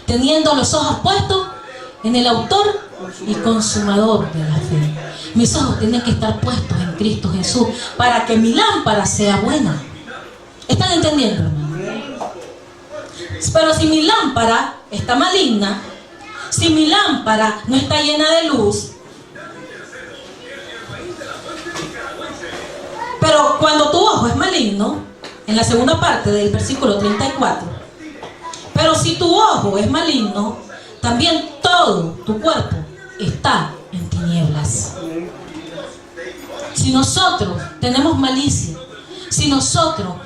Teniendo los ojos puestos en el autor y consumador de la fe. Mis ojos tienen que estar puestos en Cristo Jesús para que mi lámpara sea buena. ¿Están entendiendo, hermano? Pero si mi lámpara está maligna, si mi lámpara no está llena de luz, pero cuando tu ojo es maligno, en la segunda parte del versículo 34, pero si tu ojo es maligno, también todo tu cuerpo está en tinieblas. Si nosotros tenemos malicia, si nuestro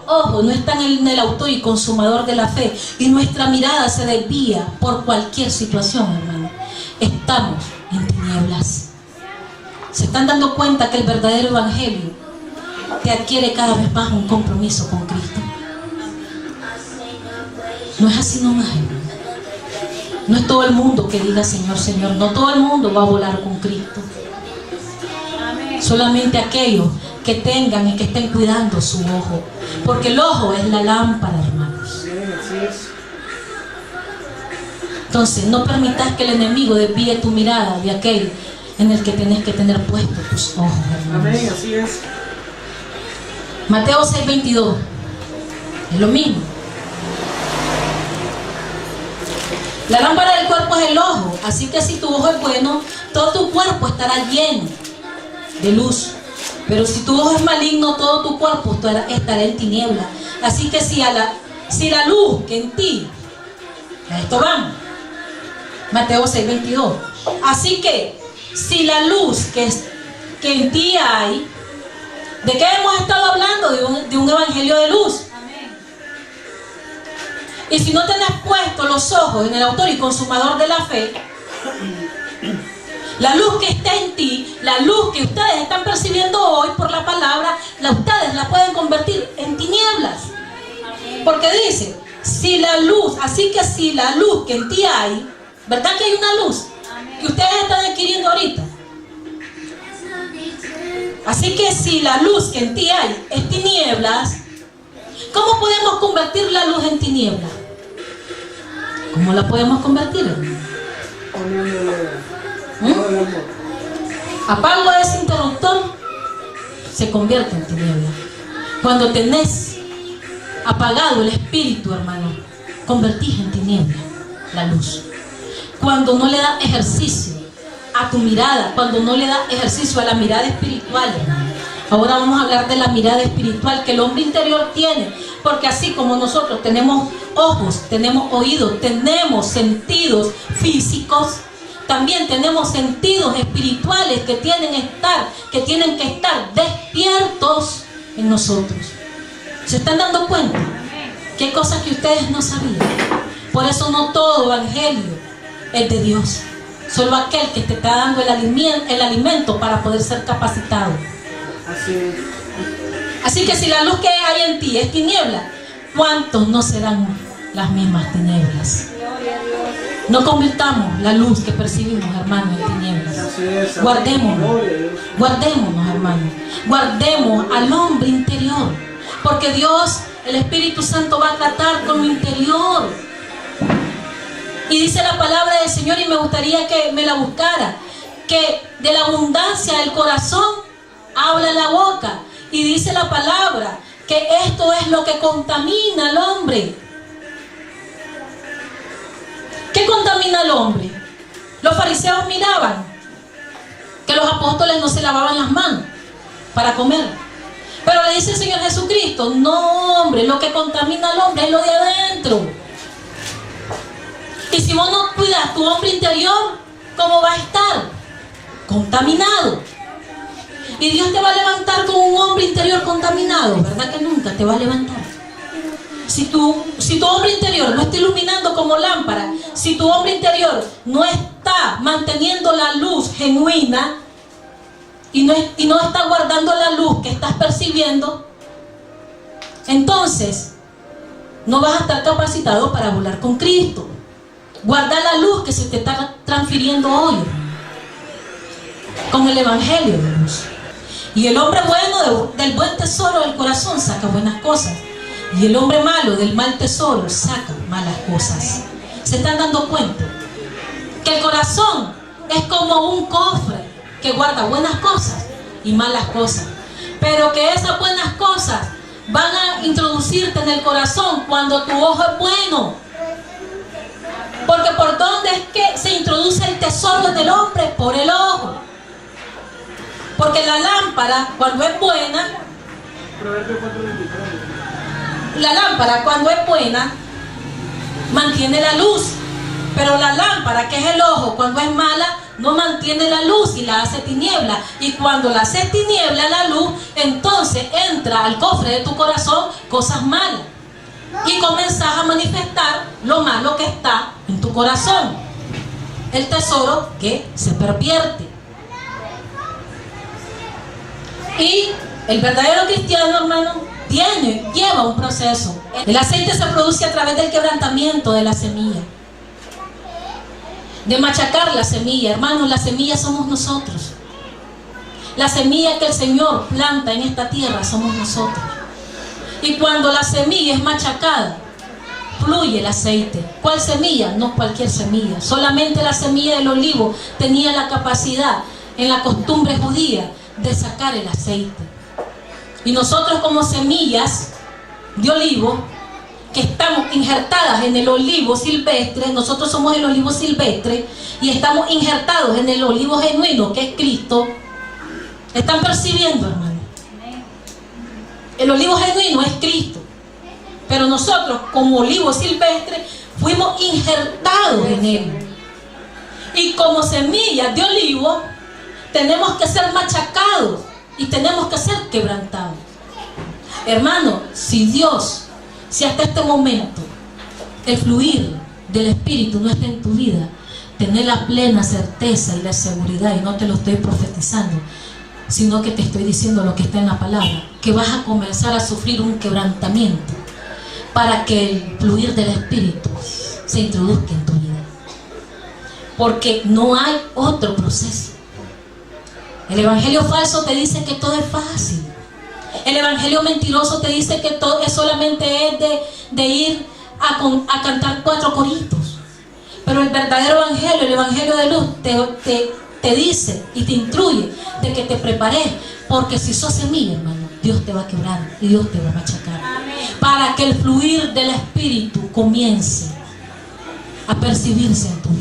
ojo no está en el autor y consumador de la fe y nuestra mirada se desvía por cualquier situación, hermano, estamos en tinieblas. ¿Se están dando cuenta que el verdadero evangelio te adquiere cada vez más un compromiso con Cristo? No es así nomás, hermano. No es todo el mundo que diga Señor, Señor. No todo el mundo va a volar con Cristo. Solamente aquellos que tengan y que estén cuidando su ojo, porque el ojo es la lámpara, hermanos. Entonces no permitas que el enemigo desvíe tu mirada de aquel en el que tenés que tener puestos tus ojos, hermanos.
Amén, así es.
Mateo 6:22 es lo mismo. La lámpara del cuerpo es el ojo, así que si tu ojo es bueno, todo tu cuerpo estará lleno de luz. Pero si tu ojo es maligno, todo tu cuerpo estará en tiniebla. Así que si la luz que en ti, a esto vamos, Mateo 6:22. Así que si la luz que en ti hay, ¿de qué hemos estado hablando? De un evangelio de luz. Y si no tenés puesto los ojos en el autor y consumador de la fe, la luz que está en ti, la luz que ustedes están percibiendo hoy por la palabra, ustedes la pueden convertir en tinieblas. Porque dice, si la luz, así que si la luz que en ti hay, ¿verdad que hay una luz que ustedes están adquiriendo ahorita? Así que si la luz que en ti hay es tinieblas, ¿cómo podemos convertir la luz en tinieblas? ¿Cómo la podemos convertir? Apago ese interruptor, se convierte en tiniebla. Cuando tenés apagado el espíritu, hermano, convertís en tiniebla la luz. Cuando no le das ejercicio a tu mirada, cuando no le das ejercicio a la mirada espiritual, hermano. Ahora vamos a hablar de la mirada espiritual que el hombre interior tiene, porque así como nosotros tenemos ojos, tenemos oídos, tenemos sentidos físicos, también tenemos sentidos espirituales que tienen que estar despiertos en nosotros. ¿Se están dando cuenta? Que hay cosas que ustedes no sabían. Por eso no todo evangelio es de Dios. Solo aquel que te está dando el alimento para poder ser capacitado. Así que si la luz que hay en ti es tiniebla, ¿cuántos no serán las mismas tinieblas? No convirtamos la luz que percibimos, hermanos, en tinieblas. Guardémonos, hermanos. Guardemos al hombre interior. Porque Dios, el Espíritu Santo, va a tratar con lo interior. Y dice la palabra del Señor, y me gustaría que me la buscara, que de la abundancia del corazón habla la boca. Y dice la palabra que esto es lo que contamina al hombre. ¿Qué contamina al hombre? Los fariseos miraban que los apóstoles no se lavaban las manos para comer. Pero le dice el Señor Jesucristo, no, hombre, lo que contamina al hombre es lo de adentro. Y si vos no cuidas tu hombre interior, ¿cómo va a estar? Contaminado. Y Dios te va a levantar con un hombre interior contaminado, ¿verdad que nunca te va a levantar? Si tu hombre interior no está iluminando como lámpara, si tu hombre interior no está manteniendo la luz genuina y no está guardando la luz que estás percibiendo, entonces no vas a estar capacitado para volar con Cristo. Guarda la luz que se te está transfiriendo hoy con el Evangelio de luz. Y el hombre bueno del buen tesoro del corazón saca buenas cosas. Y el hombre malo del mal tesoro saca malas cosas. ¿Se están dando cuenta? Que el corazón es como un cofre que guarda buenas cosas y malas cosas. Pero que esas buenas cosas van a introducirte en el corazón cuando tu ojo es bueno. Porque ¿por dónde es que se introduce el tesoro en el hombre? Por el ojo. Porque la lámpara, cuando es buena, mantiene la luz. Pero la lámpara, que es el ojo, cuando es mala, no mantiene la luz y la hace tiniebla. Y cuando la hace tiniebla la luz, entonces entra al cofre de tu corazón cosas malas. Y comenzás a manifestar lo malo que está en tu corazón. El tesoro que se pervierte. Y el verdadero cristiano, hermano, lleva un proceso. El aceite se produce a través del quebrantamiento de la semilla. De machacar la semilla. Hermanos, la semilla somos nosotros. La semilla que el Señor planta en esta tierra somos nosotros. Y cuando la semilla es machacada, fluye el aceite. ¿Cuál semilla? No cualquier semilla. Solamente la semilla del olivo tenía la capacidad, en la costumbre judía, de sacar el aceite. Y nosotros, como semillas de olivo, que estamos injertadas en el olivo silvestre, nosotros somos el olivo silvestre y estamos injertados en el olivo genuino, que es Cristo. ¿Están percibiendo, hermano? El olivo genuino es Cristo. Pero nosotros, como olivo silvestre, fuimos injertados en él. Y como semillas de olivo, tenemos que ser machacados y tenemos que ser quebrantados. Hermano, si hasta este momento el fluir del Espíritu no está en tu vida, tener la plena certeza y la seguridad, y no te lo estoy profetizando, sino que te estoy diciendo lo que está en la palabra, que vas a comenzar a sufrir un quebrantamiento para que el fluir del Espíritu se introduzca en tu vida. Porque no hay otro proceso. El evangelio falso te dice que todo es fácil. El evangelio mentiroso te dice que todo solamente es de ir a cantar 4 coritos. Pero el verdadero evangelio, el evangelio de luz, te dice y te instruye de que te prepares. Porque si sos semilla, hermano, Dios te va a quebrar y Dios te va a machacar. Amén. Para que el fluir del Espíritu comience a percibirse en tu vida.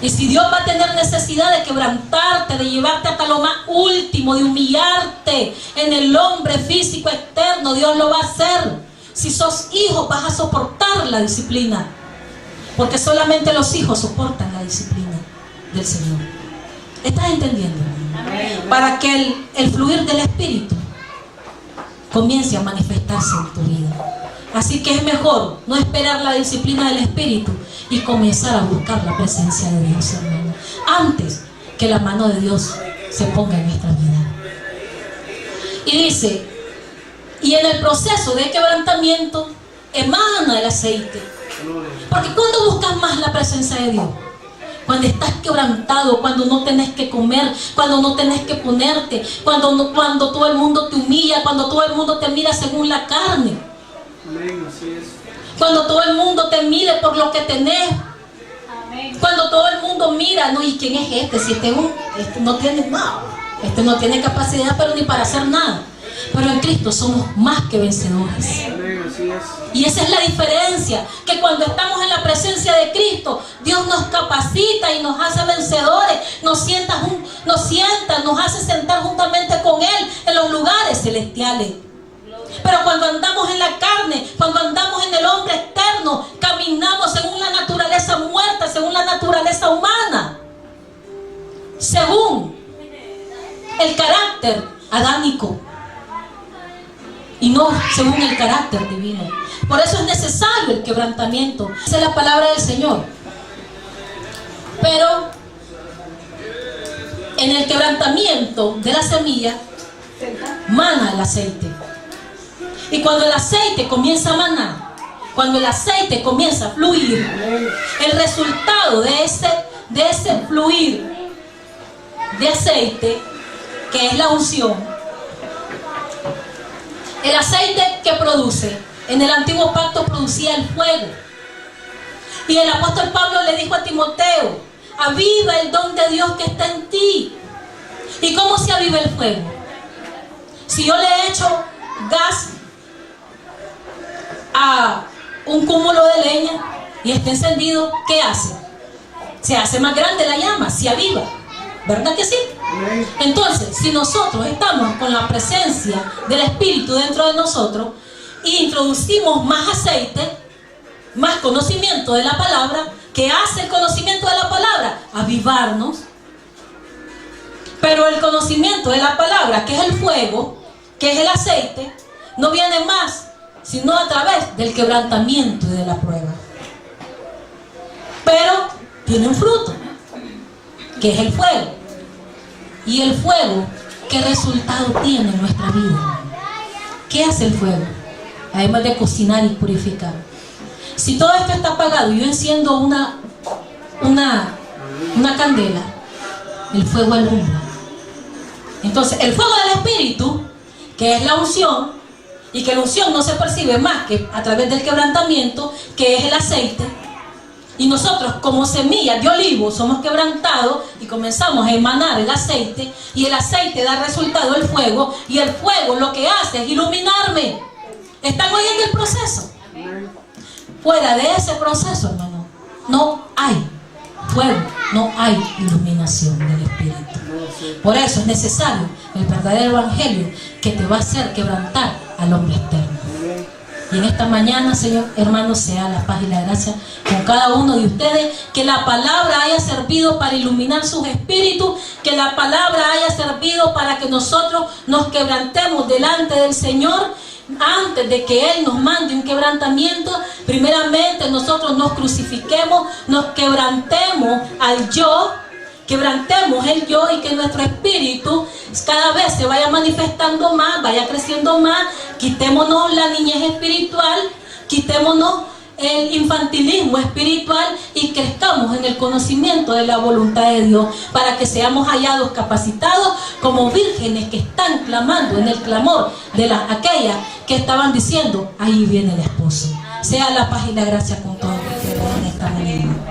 Y si Dios va a tener necesidad de quebrantarte, de llevarte hasta lo más último, de humillarte en el hombre físico externo, Dios lo va a hacer. Si sos hijo, vas a soportar la disciplina. Porque solamente los hijos soportan la disciplina del Señor. ¿Estás entendiendo? Amén. Para que el fluir del Espíritu comience a manifestarse en tu vida. Así que es mejor no esperar la disciplina del Espíritu y comenzar a buscar la presencia de Dios, hermano, antes que la mano de Dios se ponga en nuestra vida. Y dice, y en el proceso de quebrantamiento emana el aceite. Porque cuando buscas más la presencia de Dios, cuando estás quebrantado, cuando no tenés que comer, cuando no tenés que ponerte, cuando todo el mundo te humilla, cuando todo el mundo te mira según la carne. Amén, así es. Cuando todo el mundo te mire por lo que tenés. Amén. Cuando todo el mundo mira, no, ¿y quién es este? Si este no tiene nada, Este no tiene capacidad pero ni para hacer nada. Pero en Cristo somos más que vencedores.
Amén, así es.
Y esa es la diferencia, que cuando estamos en la presencia de Cristo, Dios nos capacita y nos hace vencedores, nos hace sentar juntamente con Él en los lugares celestiales. Pero cuando andamos en la carne, cuando andamos en el hombre externo, caminamos según la naturaleza muerta, según la naturaleza humana, según el carácter adámico y no según el carácter divino. Por eso es necesario el quebrantamiento. Esa es la palabra del Señor. Pero en el quebrantamiento de la semilla mana el aceite. Y cuando el aceite comienza a manar, cuando el aceite comienza a fluir, el resultado de ese fluir de aceite, que es la unción, el aceite que produce, en el antiguo pacto producía el fuego. Y el apóstol Pablo le dijo a Timoteo: aviva el don de Dios que está en ti. ¿Y cómo se aviva el fuego? Si yo le echo gas a un cúmulo de leña y está encendido, ¿qué hace? Se hace más grande la llama, se aviva. ¿Verdad que sí? Entonces, si nosotros estamos con la presencia del Espíritu dentro de nosotros e introducimos más aceite, más conocimiento de la palabra, ¿qué hace el conocimiento de la palabra? Avivarnos. Pero el conocimiento de la palabra, que es el fuego, que es el aceite, no viene más sino a través del quebrantamiento y de la prueba. Pero tiene un fruto, que es el fuego. Y el fuego, ¿qué resultado tiene en nuestra vida? ¿Qué hace el fuego? Además de cocinar y purificar. Si todo esto está apagado y yo enciendo una candela, el fuego alumbra. Entonces, el fuego del Espíritu, que es la unción, y que la unción no se percibe más que a través del quebrantamiento, que es el aceite. Y nosotros como semillas de olivo somos quebrantados y comenzamos a emanar el aceite, y el aceite da resultado el fuego, y el fuego lo que hace es iluminarme. ¿Están oyendo el proceso? Fuera de ese proceso, hermano, no hay fuego, no hay iluminación del Espíritu. Por eso es necesario el verdadero evangelio, que te va a hacer quebrantar al hombre externo. Y en esta mañana, Señor, hermanos, sea la paz y la gracia con cada uno de ustedes, que la palabra haya servido para iluminar sus espíritus, que la palabra haya servido para que nosotros nos quebrantemos delante del Señor. Antes de que Él nos mande un quebrantamiento, primeramente nosotros nos crucifiquemos, nos quebrantemos al yo, quebrantemos el yo, y que nuestro espíritu cada vez se vaya manifestando más, vaya creciendo más. Quitémonos la niñez espiritual, quitémonos el infantilismo espiritual y crezcamos en el conocimiento de la voluntad de Dios, para que seamos hallados capacitados como vírgenes que están clamando en el clamor de aquellas que estaban diciendo: ahí viene el esposo. Sea la paz y la gracia con todos ustedes en esta mañana.